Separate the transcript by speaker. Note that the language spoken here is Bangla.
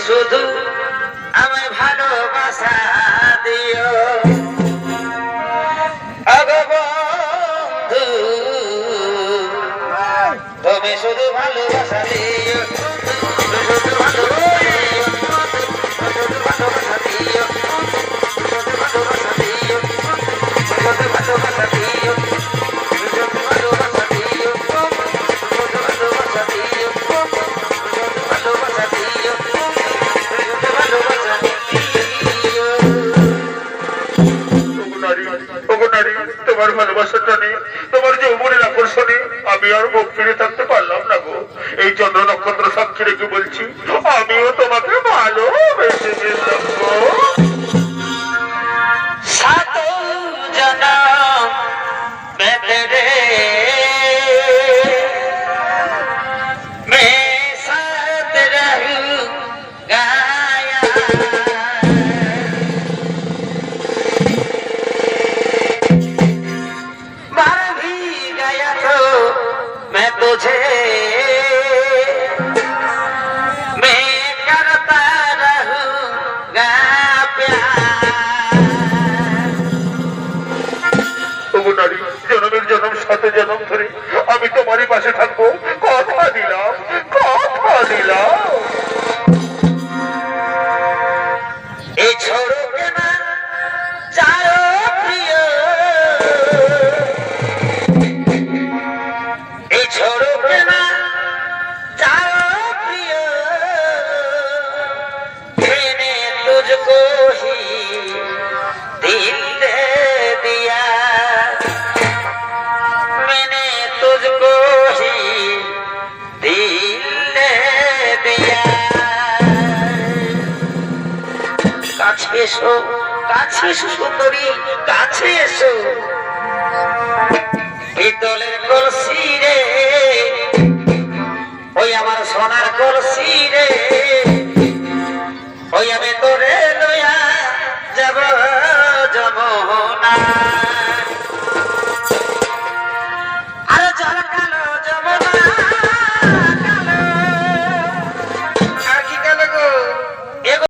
Speaker 1: শুধু আমায় ভালোবাসা দিও আগো বন্ধু, তুমি শুধু ভালোবাসা দিও, শুধু ভালোবাসা দিও, শুধু ভালোবাসা দিও, শুধু ভালোবাসা দিও, শুধু ভালোবাসা দিও, শুধু ভালোবাসা দিও, শুধু ভালোবাসা দিও, শুধু ভালোবাসা দিও।
Speaker 2: ওগো নারী, তোমার ভালোবাসাটা নেই, তোমার যৌবনের আকর্ষণে আমি আর মুখ ফিরে থাকতে পারলাম না গো। এই চন্দ্র নক্ষত্র সাক্ষী রেখে বলছি, আমিও তোমাকে ভালোবেসে ফেললাম গো।
Speaker 1: सात जन्म में तेरे मैं साथ रहूंगा मर भी गया तो मैं तुझे मैं करता रहूंगा
Speaker 2: ওগো নারী, জনমের জনম শত জনম ধরে আমি তোমারই পাশে থাকবো, কথা দিলাম, কথা দিলাম।
Speaker 1: এই ছোড়ো কেনা যাও প্রিয়, এই ছোড়ো কেনা যাও প্রিয়, मैंने तुझको ही दिल दे दिया, मैंने तुझको ही दिल दे दिया। কাছে এসো, কাছে এসো সুন্দরী, কাছে এসো, পিতলের কলসি রে, ওই আমার সোনার কলসি রে, ওই আমি তোরে লইয়া যাব যমুনা।